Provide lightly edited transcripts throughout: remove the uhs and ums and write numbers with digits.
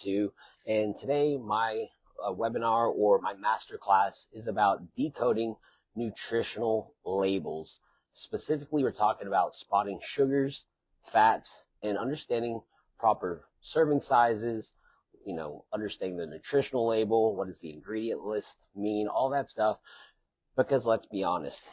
to, and today my webinar or my masterclass is about decoding nutritional labels. Specifically, we're talking about spotting sugars, fats, and understanding proper serving sizes, understanding the nutritional label, what does the ingredient list mean, all that stuff. Because let's be honest,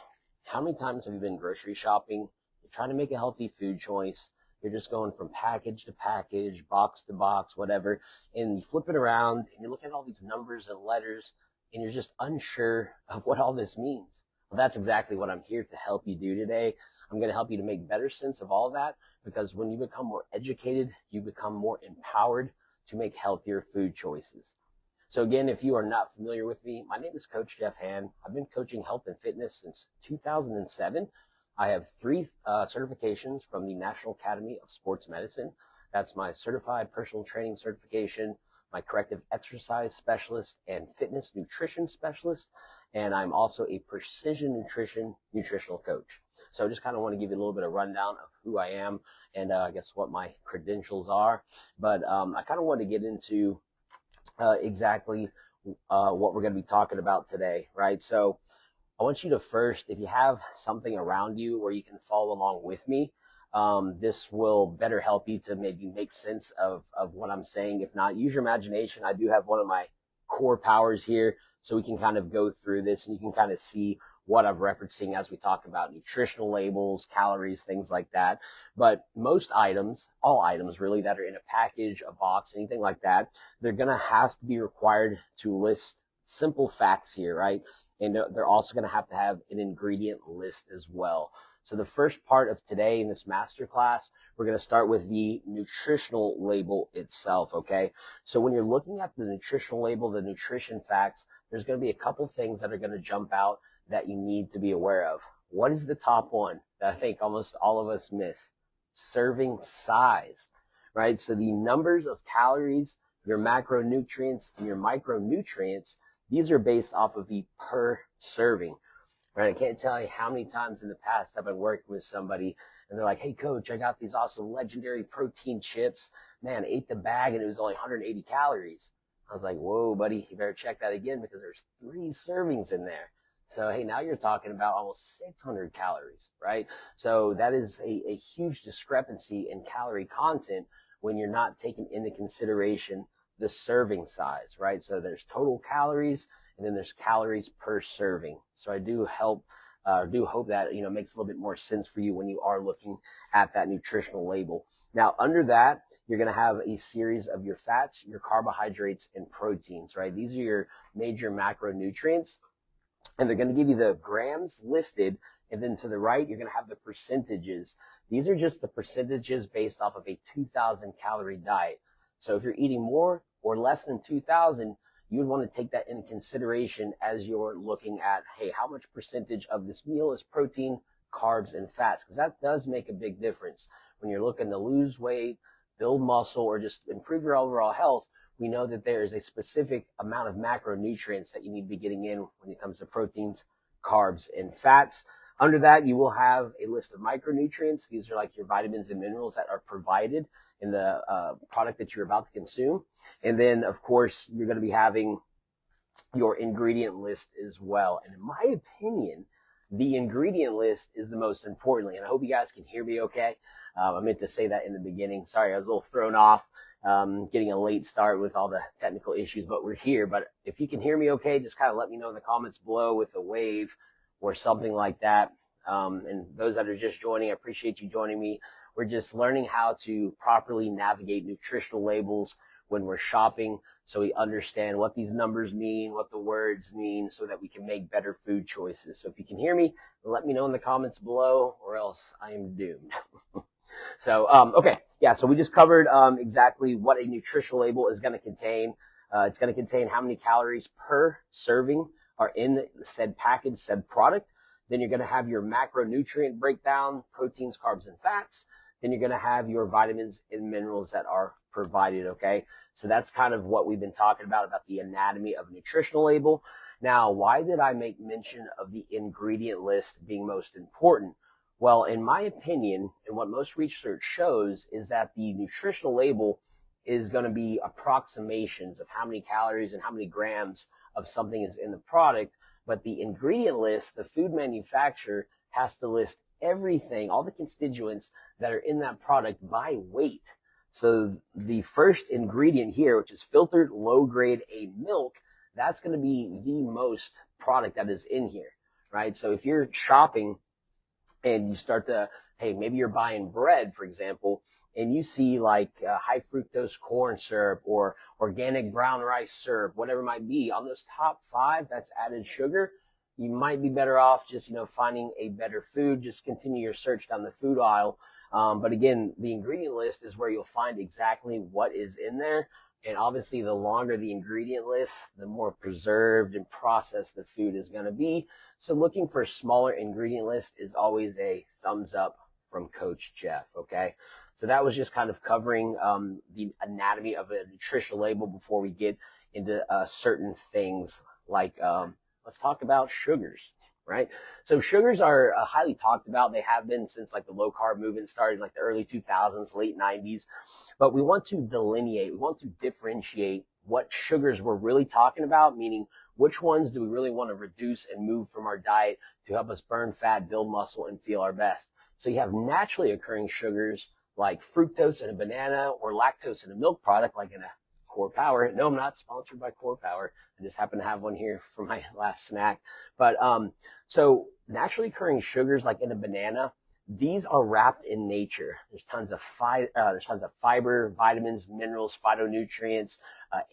how many times have you been grocery shopping? You're trying to make a healthy food choice. You're just going from package to package, box to box, whatever, and you flip it around and you're looking at all these numbers and letters and you're just unsure of what all this means. Well, that's exactly what I'm here to help you do today. I'm going to help you to make better sense of all that, because when you become more educated, you become more empowered to make healthier food choices. So again, if you are not familiar with me, my name is Coach Jeff Hand. I've been coaching health and fitness since 2007. I have three certifications from the National Academy of Sports Medicine. That's my certified personal training certification, my corrective exercise specialist and fitness nutrition specialist, and I'm also a precision nutritional coach. So I just kind of want to give you a little bit of rundown of who I am and I guess what my credentials are. But I kind of want to get into exactly what we're going to be talking about today, right? So I want you to first, if you have something around you where you can follow along with me, this will better help you to maybe make sense of what I'm saying. If not, use your imagination. I do have one of my core powers here, so we can kind of go through this and you can kind of see what I'm referencing as we talk about nutritional labels, calories, things like that. But most items, all items really that are in a package, a box, anything like that, they're going to have to be required to list simple facts here, right? And they're also going to have an ingredient list as well. So the first part of today in this masterclass, we're going to start with the nutritional label itself, okay? So when you're looking at the nutritional label, the nutrition facts, there's going to be a couple things that are going to jump out that you need to be aware of. What is the top one that I think almost all of us miss? Serving size, right? So the numbers of calories, your macronutrients, and your micronutrients, these are based off of the per serving, right? I can't tell you how many times in the past I've been working with somebody and they're like, hey coach, I got these awesome legendary protein chips. Man, I ate the bag and it was only 180 calories. I was like, whoa, buddy, you better check that again because there's 3 servings in there. So, hey, now you're talking about almost 600 calories, right? So that is a huge discrepancy in calorie content when you're not taking into consideration the serving size, right? So there's total calories and then there's calories per serving. So I do hope that, makes a little bit more sense for you when you are looking at that nutritional label. Now, under that, you're going to have a series of your fats, your carbohydrates, and proteins, right? These are your major macronutrients, and they're going to give you the grams listed, and then to the right, you're going to have the percentages. These are just the percentages based off of a 2,000 calorie diet. So if you're eating more or less than 2,000, you would want to take that into consideration as you're looking at, hey, how much percentage of this meal is protein, carbs, and fats? Because that does make a big difference. When you're looking to lose weight, build muscle, or just improve your overall health, we know that there is a specific amount of macronutrients that you need to be getting in when it comes to proteins, carbs, and fats. Under that, you will have a list of micronutrients. These are like your vitamins and minerals that are provided in the product that you're about to consume. And then, of course, you're going to be having your ingredient list as well. And in my opinion, the ingredient list is the most importantly, and I hope you guys can hear me okay. I meant to say that in the beginning. Sorry, I was a little thrown off, getting a late start with all the technical issues, but we're here. But if you can hear me okay, just kind of let me know in the comments below with a wave or something like that. And those that are just joining, I appreciate you joining me. We're just learning how to properly navigate nutritional labels when we're shopping, so we understand what these numbers mean, what the words mean, so that we can make better food choices. So if you can hear me, let me know in the comments below, or else I am doomed. So, okay, yeah, so we just covered exactly what a nutritional label is going to contain. It's going to contain how many calories per serving are in said package, said product. Then you're going to have your macronutrient breakdown, proteins, carbs, and fats. Then you're going to have your vitamins and minerals that are provided, okay? So that's kind of what we've been talking about the anatomy of a nutritional label. Now, why did I make mention of the ingredient list being most important? Well, in my opinion, and what most research shows, is that the nutritional label is going to be approximations of how many calories and how many grams of something is in the product. But the ingredient list, the food manufacturer has to list everything, all the constituents that are in that product by weight. So the first ingredient here, which is filtered low-grade A milk, that's going to be the most product that is in here, right? So if you're shopping and you start to, hey, maybe you're buying bread, for example, and you see like high fructose corn syrup or organic brown rice syrup, whatever it might be, on those top 5 that's added sugar, you might be better off just, finding a better food. Just continue your search down the food aisle. But again, the ingredient list is where you'll find exactly what is in there. And obviously, the longer the ingredient list, the more preserved and processed the food is going to be. So looking for a smaller ingredient list is always a thumbs up from Coach Jeff, okay? So that was just kind of covering the anatomy of a nutritional label before we get into certain things like let's talk about sugars, right? So sugars are highly talked about. They have been since like the low carb movement started in like the early 2000s, late 90s. But we want to delineate, we want to differentiate what sugars we're really talking about, meaning which ones do we really want to reduce and move from our diet to help us burn fat, build muscle, and feel our best. So you have naturally occurring sugars like fructose in a banana or lactose in a milk product like in a Core Power. No, I'm not sponsored by Core Power. I just happen to have one here for my last snack. But so naturally occurring sugars like in a banana, these are wrapped in nature. There's tons of fiber, vitamins, minerals, phytonutrients,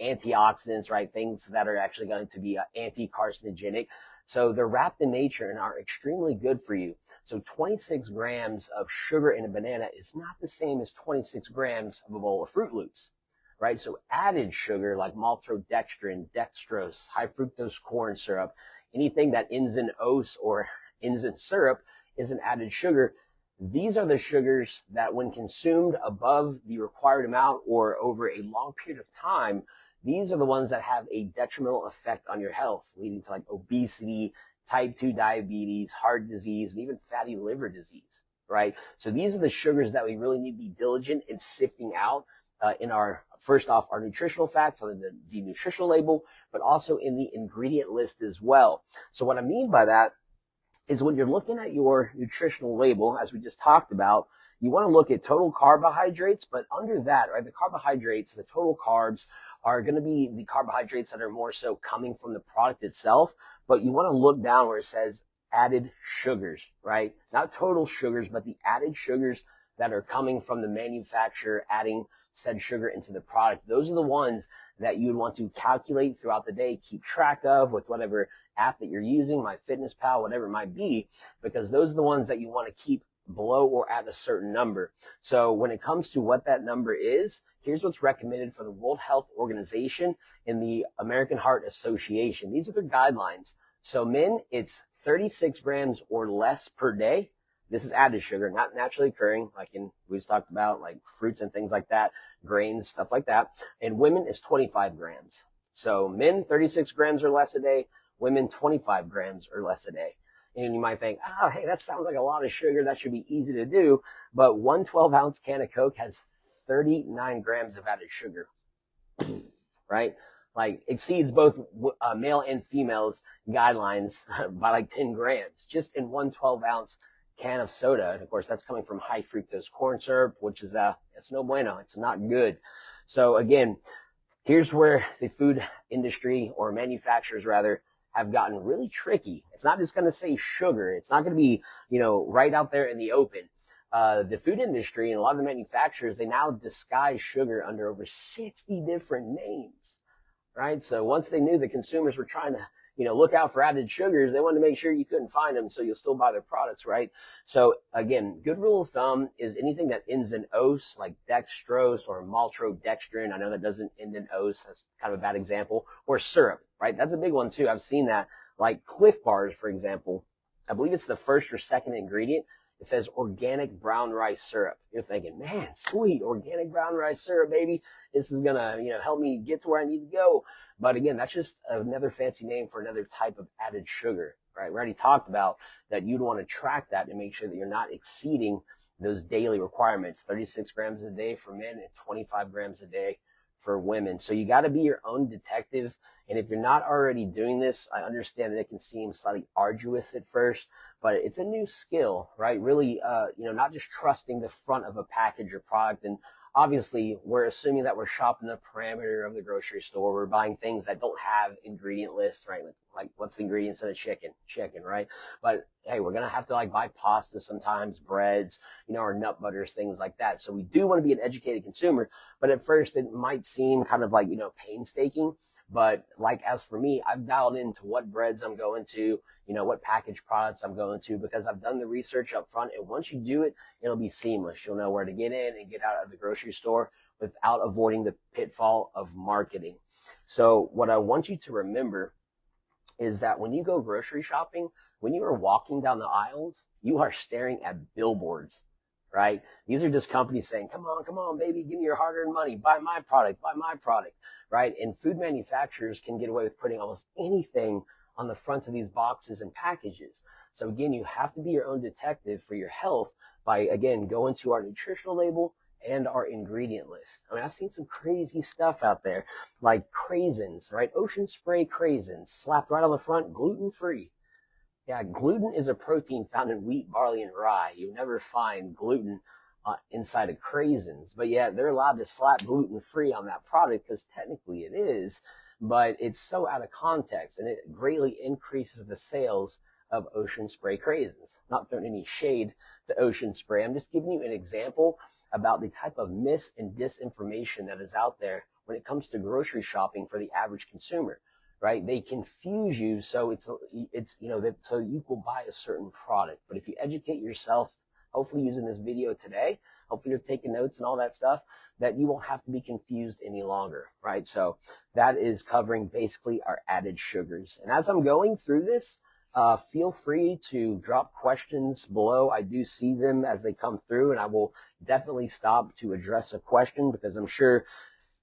antioxidants, right? Things that are actually going to be anti-carcinogenic. So they're wrapped in nature and are extremely good for you. So 26 grams of sugar in a banana is not the same as 26 grams of a bowl of Fruit Loops, right? So added sugar like maltodextrin, dextrose, high fructose corn syrup, anything that ends in ose or ends in syrup is an added sugar. These are the sugars that when consumed above the required amount or over a long period of time, these are the ones that have a detrimental effect on your health, leading to like obesity, type 2 diabetes, heart disease, and even fatty liver disease, right? So these are the sugars that we really need to be diligent in sifting out in our, first off, our nutritional facts on the nutritional label, but also in the ingredient list as well. So what I mean by that is when you're looking at your nutritional label, as we just talked about, you want to look at total carbohydrates, but under that, right, the carbohydrates, the total carbs are going to be the carbohydrates that are more so coming from the product itself, but you want to look down where it says added sugars, right? Not total sugars, but the added sugars that are coming from the manufacturer adding said sugar into the product. Those are the ones that you would want to calculate throughout the day, keep track of with whatever app that you're using, MyFitnessPal, whatever it might be, because those are the ones that you want to keep below or at a certain number. So when it comes to what that number is, here's what's recommended for the World Health Organization and the American Heart Association. These are their guidelines. So men, it's 36 grams or less per day. This is added sugar, not naturally occurring, like we just talked about, like fruits and things like that, grains, stuff like that. And women is 25 grams. So men, 36 grams or less a day. Women, 25 grams or less a day. And you might think, oh, hey, that sounds like a lot of sugar. That should be easy to do. But one 12-ounce can of Coke has 39 grams of added sugar, right? Like exceeds both male and female's guidelines by like 10 grams just in one 12-ounce can of soda. And of course, that's coming from high fructose corn syrup, which is it's no bueno. It's not good. So again, here's where the food industry, or manufacturers rather, have gotten really tricky. It's not just going to say sugar. It's not going to be, right out there in the open. The food industry and a lot of the manufacturers, they now disguise sugar under over 60 different names, right? So once they knew the consumers were trying to, look out for added sugars, they wanted to make sure you couldn't find them, so you'll still buy their products, right? So again, good rule of thumb is anything that ends in ose, like dextrose or maltodextrin. I know that doesn't end in ose. That's kind of a bad example. Or syrup, right? That's a big one too. I've seen that. Like Cliff Bars, for example. I believe it's the first or second ingredient. It says organic brown rice syrup. You're thinking, man, sweet, organic brown rice syrup, baby. This is going to, help me get to where I need to go. But again, that's just another fancy name for another type of added sugar, right? We already talked about that you'd want to track that and make sure that you're not exceeding those daily requirements, 36 grams a day for men and 25 grams a day for women. So you got to be your own detective. And if you're not already doing this, I understand that it can seem slightly arduous at first, but it's a new skill, right? Really, not just trusting the front of a package or product. And obviously, we're assuming that we're shopping the parameter of the grocery store. We're buying things that don't have ingredient lists, right? Like what's the ingredients in a chicken, right? But hey, we're going to have to like buy pasta sometimes, breads, or nut butters, things like that. So we do want to be an educated consumer, but at first it might seem kind of like, painstaking. But like, as for me, I've dialed into what breads I'm going to, what packaged products I'm going to, because I've done the research up front. And once you do it, it'll be seamless. You'll know where to get in and get out of the grocery store without avoiding the pitfall of marketing. So what I want you to remember is that when you go grocery shopping, when you are walking down the aisles, you are staring at billboards, right? These are just companies saying, come on, baby, give me your hard-earned money, buy my product, right? And food manufacturers can get away with putting almost anything on the fronts of these boxes and packages. So again, you have to be your own detective for your health by, again, going to our nutritional label and our ingredient list. I mean, I've seen some crazy stuff out there, like craisins, right? Ocean spray craisins, slapped right on the front, gluten-free. Yeah, gluten is a protein found in wheat, barley, and rye. You never find gluten inside of craisins. But yeah, they're allowed to slap gluten-free on that product because technically it is, but it's so out of context, and it greatly increases the sales of Ocean Spray craisins. Not throwing any shade to Ocean Spray. I'm just giving you an example about the type of mis and disinformation that is out there when it comes to grocery shopping for the average consumer. Right? They confuse you so so you will buy a certain product. But if you educate yourself, hopefully using this video today, hopefully you're taking notes and all that stuff, that you won't have to be confused any longer, right? So that is covering basically our added sugars. And as I'm going through this, feel free to drop questions below. I do see them as they come through, and I will definitely stop to address a question because I'm sure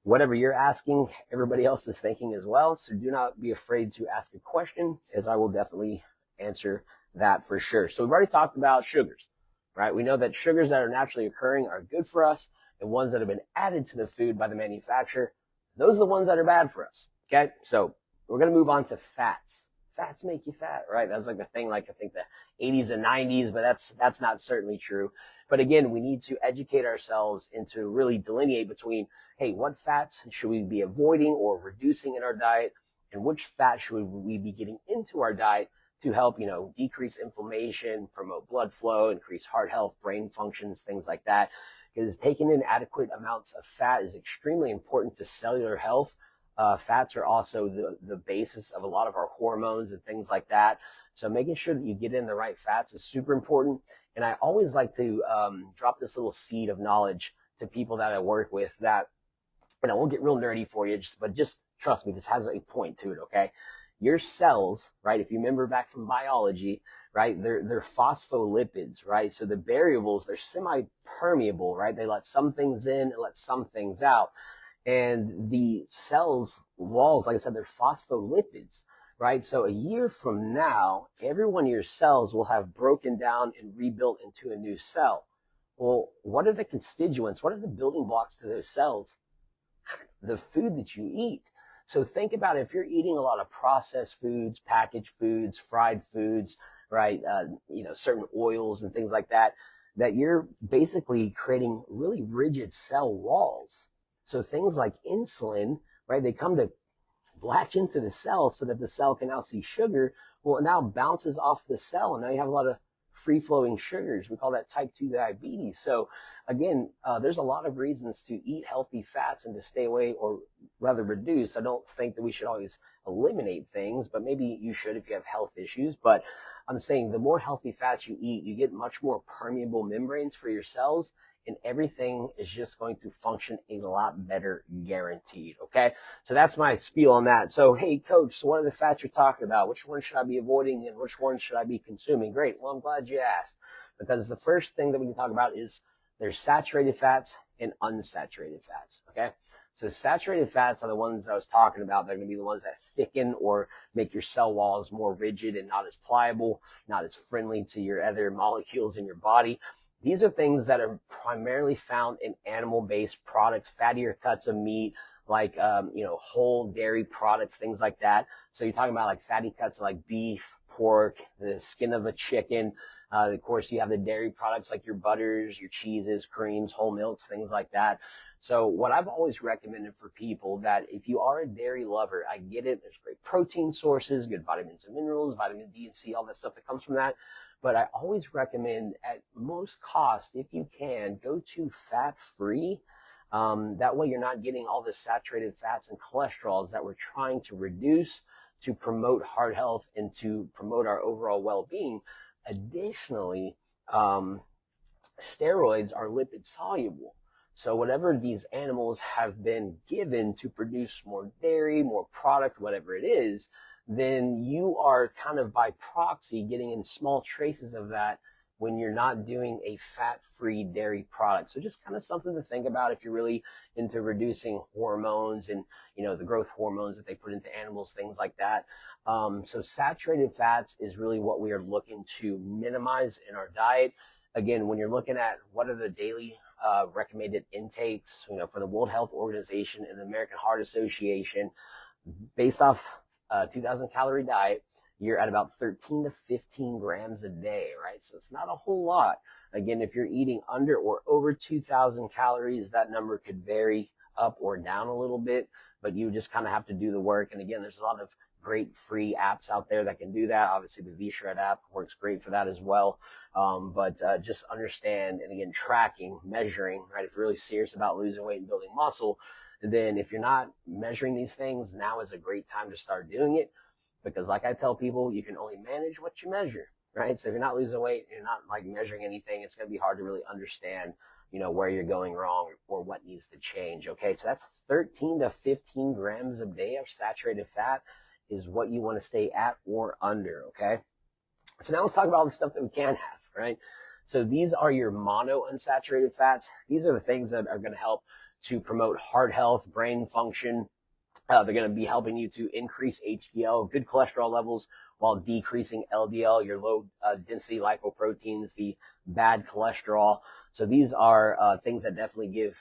whatever you're asking, everybody else is thinking as well. So do not be afraid to ask a question, as I will definitely answer that for sure. So we've already talked about sugars, right? We know that sugars that are naturally occurring are good for us, and ones that have been added to the food by the manufacturer, those are the ones that are bad for us. Okay, so we're going to move on to fats. Fats make you fat, right? That's like the thing, like I think the 80s and 90s, but that's not certainly true. But again, we need to educate ourselves and to really delineate between, hey, what fats should we be avoiding or reducing in our diet, and which fat should we be getting into our diet to help, decrease inflammation, promote blood flow, increase heart health, brain functions, things like that. Because taking in adequate amounts of fat is extremely important to cellular health. Fats are also the basis of a lot of our hormones and things like that. So making sure that you get in the right fats is super important. And I always like to drop this little seed of knowledge to people that I work with that, and I won't get real nerdy for you, but just trust me, this has a point to it, okay? Your cells, right, if you remember back from biology, right, they're phospholipids, right? So the variables, they're semi-permeable, right? They let some things in and let some things out. And the cells walls, like I said, they're phospholipids, right? So a year from now, every one of your cells will have broken down and rebuilt into a new cell. Well, what are the constituents? What are the building blocks to those cells? The food that you eat. So think about if you're eating a lot of processed foods, packaged foods, fried foods, right? Certain oils and things like that, that you're basically creating really rigid cell walls. So things like insulin, right, they come to latch into the cell so that the cell can now see sugar. Well, it now bounces off the cell, and now you have a lot of free-flowing sugars. We call that type 2 diabetes. So again, there's a lot of reasons to eat healthy fats and to stay away, or rather reduce. I don't think that we should always eliminate things, but maybe you should if you have health issues. But I'm saying the more healthy fats you eat, you get much more permeable membranes for your cells, and everything is just going to function a lot better, guaranteed, okay? So that's my spiel on that. So, hey, coach, so what are the fats you're talking about? Which ones should I be avoiding and which ones should I be consuming? Great, well, I'm glad you asked, because the first thing that we can talk about is there's saturated fats and unsaturated fats, okay? So saturated fats are the ones I was talking about. They're going to be the ones that thicken or make your cell walls more rigid and not as pliable, not as friendly to your other molecules in your body. These are things that are primarily found in animal-based products, fattier cuts of meat, like whole dairy products, things like that. So you're talking about like fatty cuts like beef, pork, the skin of a chicken. Of course, you have the dairy products like your butters, your cheeses, creams, whole milks, things like that. So what I've always recommended for people that if you are a dairy lover, I get it. There's great protein sources, good vitamins and minerals, vitamin D and C, all that stuff that comes from that. But I always recommend at most cost, if you can, go to fat-free. That way you're not getting all the saturated fats and cholesterols that we're trying to reduce to promote heart health and to promote our overall well-being. Additionally, steroids are lipid soluble. So whatever these animals have been given to produce more dairy, more product, whatever it is, then you are kind of by proxy getting in small traces of that when you're not doing a fat-free dairy product. So just kind of something to think about if you're really into reducing hormones and, the growth hormones that they put into animals, things like that. So saturated fats is really what we are looking to minimize in our diet. Again, when you're looking at what are the daily recommended intakes, for the World Health Organization and the American Heart Association, based off 2,000 calorie diet, you're at about 13 to 15 grams a day, right? So it's not a whole lot. Again, if you're eating under or over 2,000 calories, that number could vary up or down a little bit, but you just kind of have to do the work. And again, there's a lot of great free apps out there that can do that. Obviously, the V-Shred app works great for that as well. But just understand, and again, tracking, measuring, right? If you're really serious about losing weight and building muscle, then if you're not measuring these things, now is a great time to start doing it. Because like I tell people, you can only manage what you measure, right? So if you're not losing weight, you're not like measuring anything, it's going to be hard to really understand, where you're going wrong or what needs to change. Okay. So that's 13 to 15 grams a day of saturated fat is what you want to stay at or under. Okay. So now let's talk about all the stuff that we can have, right? So these are your monounsaturated fats. These are the things that are going to help to promote heart health, brain function. They're going to be helping you to increase HDL, good cholesterol levels, while decreasing LDL, your low density lipoproteins, the bad cholesterol. So these are things that definitely give,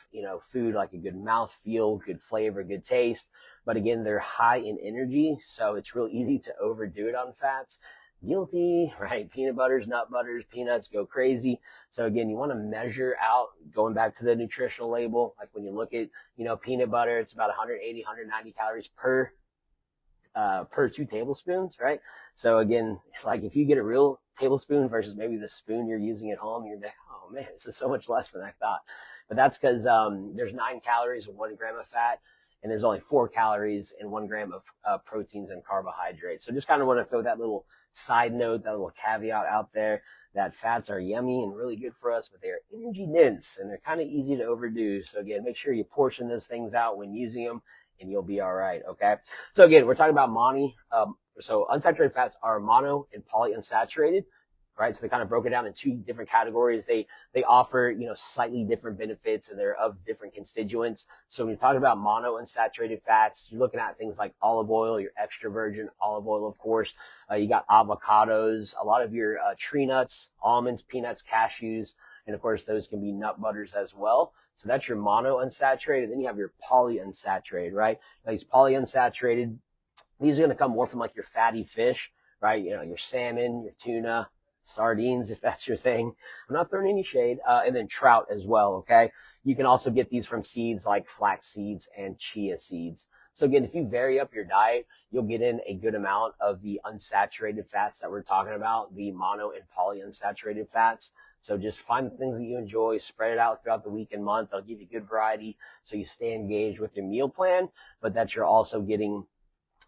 food like a good mouthfeel, good flavor, good taste. But again, they're high in energy, so it's real easy to overdo it on fats. Guilty, right? Peanut butters, nut butters, peanuts go crazy. So again, you want to measure out, going back to the nutritional label, like when you look at, peanut butter, it's about 180, 190 calories per 2 tablespoons, right? So again, like if you get a real tablespoon versus maybe the spoon you're using at home, you're like, oh man, this is so much less than I thought. But that's because there's 9 calories in 1 gram of fat, and there's only 4 calories in 1 gram of proteins and carbohydrates. So just kind of want to throw that little side note, that little caveat out there, that fats are yummy and really good for us, but they are energy dense and they're kind of easy to overdo. So again, make sure you portion those things out when using them and you'll be all right. Okay. So again, we're talking about so unsaturated fats are mono and polyunsaturated, right? So they kind of broke it down in 2 different categories. They offer, slightly different benefits, and they're of different constituents. So when you're talking about monounsaturated fats, you're looking at things like olive oil, your extra virgin olive oil, of course. You got avocados, a lot of your tree nuts, almonds, peanuts, cashews, and of course those can be nut butters as well. So that's your monounsaturated. Then you have your polyunsaturated, right? Now these polyunsaturated, these are going to come more from like your fatty fish, right? Your salmon, your tuna, sardines, if that's your thing. I'm not throwing any shade. And then trout as well, okay? You can also get these from seeds like flax seeds and chia seeds. So again, if you vary up your diet, you'll get in a good amount of the unsaturated fats that we're talking about, the mono and polyunsaturated fats. So just find the things that you enjoy, spread it out throughout the week and month. They'll give you good variety so you stay engaged with your meal plan, but that you're also getting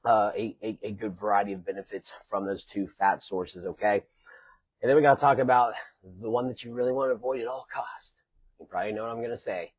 a good variety of benefits from those 2 fat sources, okay? And then we got to talk about the one that you really want to avoid at all costs. You probably know what I'm going to say,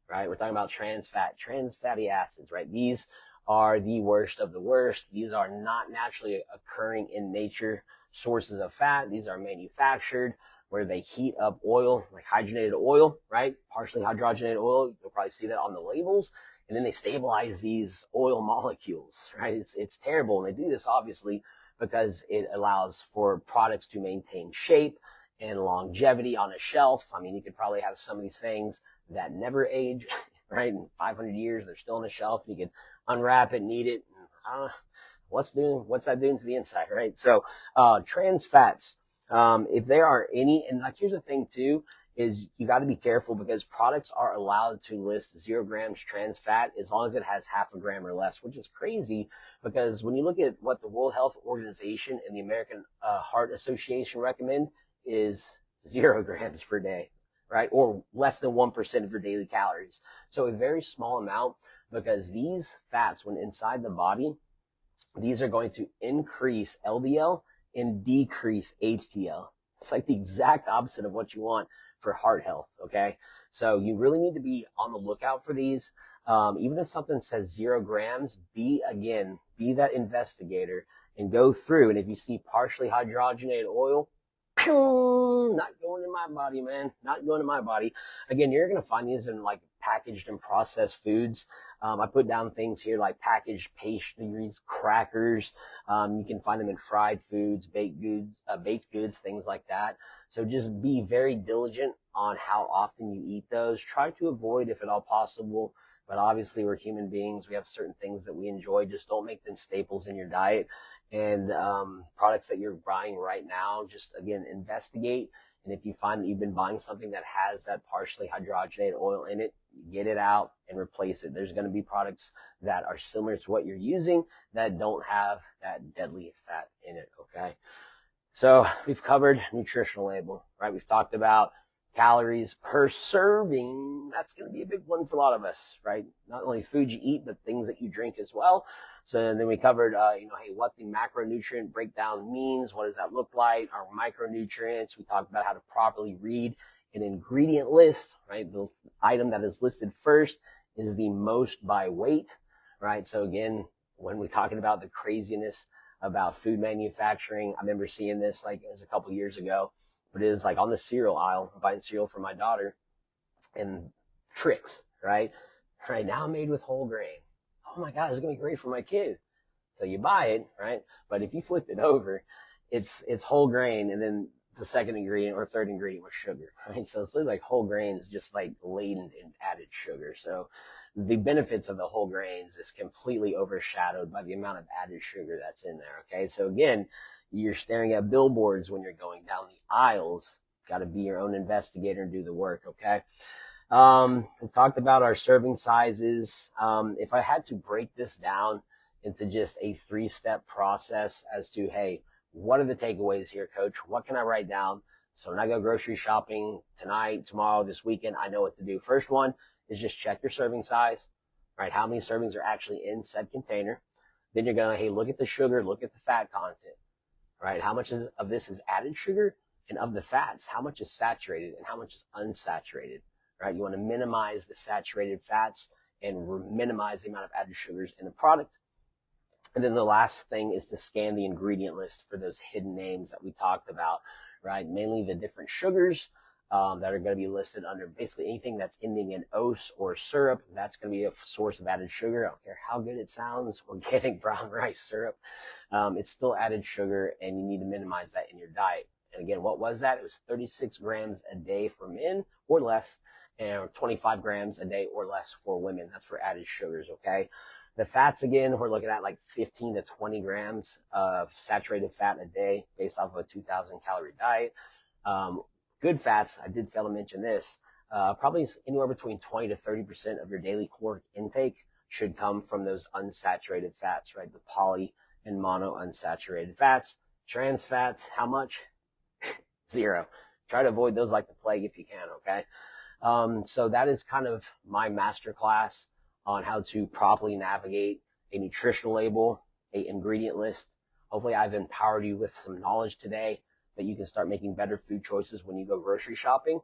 right? We're talking about trans fatty acids, right? These are the worst of the worst. These are not naturally occurring in nature sources of fat. These are manufactured where they heat up oil, like hydrogenated oil, right? Partially hydrogenated oil. You'll probably see that on the labels. And then they stabilize these oil molecules, right? It's terrible. And they do this obviously because it allows for products to maintain shape and longevity on a shelf. I mean, you could probably have some of these things that never age, right? In 500 years, they're still on the shelf. You can unwrap it and eat it. What's that doing to the inside, right? So, trans fats, if there are any, and like, here's the thing too, is you got to be careful because products are allowed to list 0 grams trans fat as long as it has half a gram or less, which is crazy because when you look at what the World Health Organization and the American Heart Association recommend is 0 grams per day, right? Or less than 1% of your daily calories. So a very small amount, because these fats, when inside the body, these are going to increase LDL and decrease HDL. It's like the exact opposite of what you want for heart health, okay? So you really need to be on the lookout for these. Even if something says 0 grams, be that investigator and go through. And if you see partially hydrogenated oil, not going in my body, man. Not going in my body. Again, you're going to find these in like packaged and processed foods. I put down things here like packaged pastries, crackers. You can find them in fried foods, baked goods, things like that. So just be very diligent on how often you eat those. Try to avoid, if at all possible, but obviously we're human beings. We have certain things that we enjoy. Just don't make them staples in your diet. And products that you're buying right now, just again, investigate. And if you find that you've been buying something that has that partially hydrogenated oil in it, get it out and replace it. There's going to be products that are similar to what you're using that don't have that deadly fat in it, okay? So we've covered nutritional label, right? We've talked about calories per serving. That's going to be a big one for a lot of us, right? Not only food you eat, but things that you drink as well. So then we covered, hey, what the macronutrient breakdown means. What does that look like? Our micronutrients. We talked about how to properly read an ingredient list, right? The item that is listed first is the most by weight, right? So again, when we're talking about the craziness about food manufacturing, I remember seeing this like it was a couple years ago, but it is like on the cereal aisle. I'm buying cereal for my daughter, and Trix, right? Right now made with whole grain. Oh my God, it's gonna be great for my kid. So you buy it, right? But if you flip it over, it's whole grain, and then the second ingredient or third ingredient was sugar, right? So it's literally like whole grains just like laden in added sugar. So the benefits of the whole grains is completely overshadowed by the amount of added sugar that's in there, okay? So again, you're staring at billboards when you're going down the aisles. Got to be your own investigator and do the work, okay? We talked about our serving sizes. If I had to break this down into just a 3-step process as to, hey, what are the takeaways here, coach? What can I write down? So when I go grocery shopping tonight, tomorrow, this weekend, I know what to do. First one is just check your serving size, right? How many servings are actually in said container? Then you're going to, hey, look at the sugar, look at the fat content, right? How much of this is added sugar? And of the fats, how much is saturated and how much is unsaturated, right? You want to minimize the saturated fats and minimize the amount of added sugars in the product. And then the last thing is to scan the ingredient list for those hidden names that we talked about, right? Mainly the different sugars that are going to be listed under basically anything that's ending in ose or syrup. That's going to be a source of added sugar. I don't care how good it sounds, organic brown rice syrup. It's still added sugar, and you need to minimize that in your diet. And again, what was that? It was 36 grams a day for men or less, and 25 grams a day or less for women. That's for added sugars, okay? The fats, again, we're looking at like 15 to 20 grams of saturated fat a day based off of a 2,000 calorie diet. Good fats, I did fail to mention this, probably anywhere between 20 to 30% of your daily caloric intake should come from those unsaturated fats, right? The poly and mono unsaturated fats. Trans fats, how much? 0. Try to avoid those like the plague if you can, okay? So that is kind of my masterclass on how to properly navigate a nutritional label, a ingredient list. Hopefully I've empowered you with some knowledge today that you can start making better food choices when you go grocery shopping.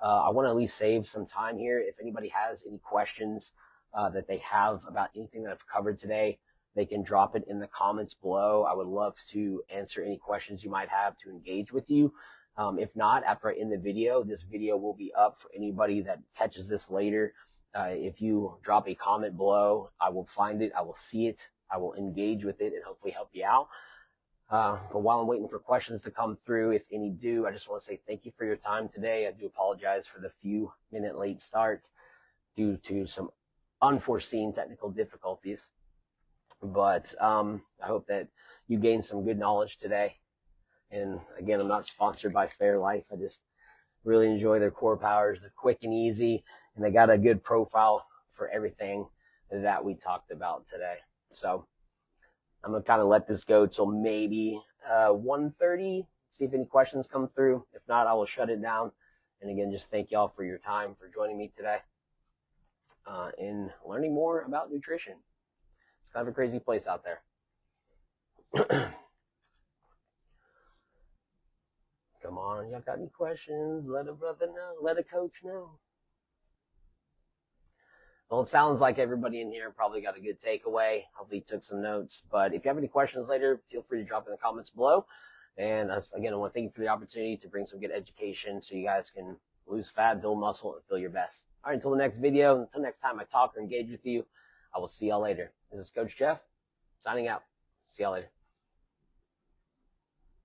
I want to at least save some time here. If anybody has any questions that they have about anything that I've covered today, they can drop it in the comments below. I would love to answer any questions you might have to engage with you. If not, after I end the video, this video will be up for anybody that catches this later. If you drop a comment below, I will find it, I will see it, I will engage with it, and hopefully help you out. But while I'm waiting for questions to come through, if any do, I just want to say thank you for your time today. I do apologize for the few minute late start due to some unforeseen technical difficulties. But I hope that you gained some good knowledge today. And again, I'm not sponsored by Fairlife. I just really enjoy their core powers. They're quick and easy, and they got a good profile for everything that we talked about today. So I'm going to kind of let this go till maybe 1:30, see if any questions come through. If not, I will shut it down. And again, just thank y'all for your time, for joining me today in learning more about nutrition. It's kind of a crazy place out there. Come on, y'all got any questions? Let a brother know. Let a coach know. Well, it sounds like everybody in here probably got a good takeaway. Hopefully took some notes. But if you have any questions later, feel free to drop in the comments below. And again, I want to thank you for the opportunity to bring some good education so you guys can lose fat, build muscle, and feel your best. All right, until the next video, until next time I talk or engage with you, I will see y'all later. This is Coach Jeff, signing out. See y'all later.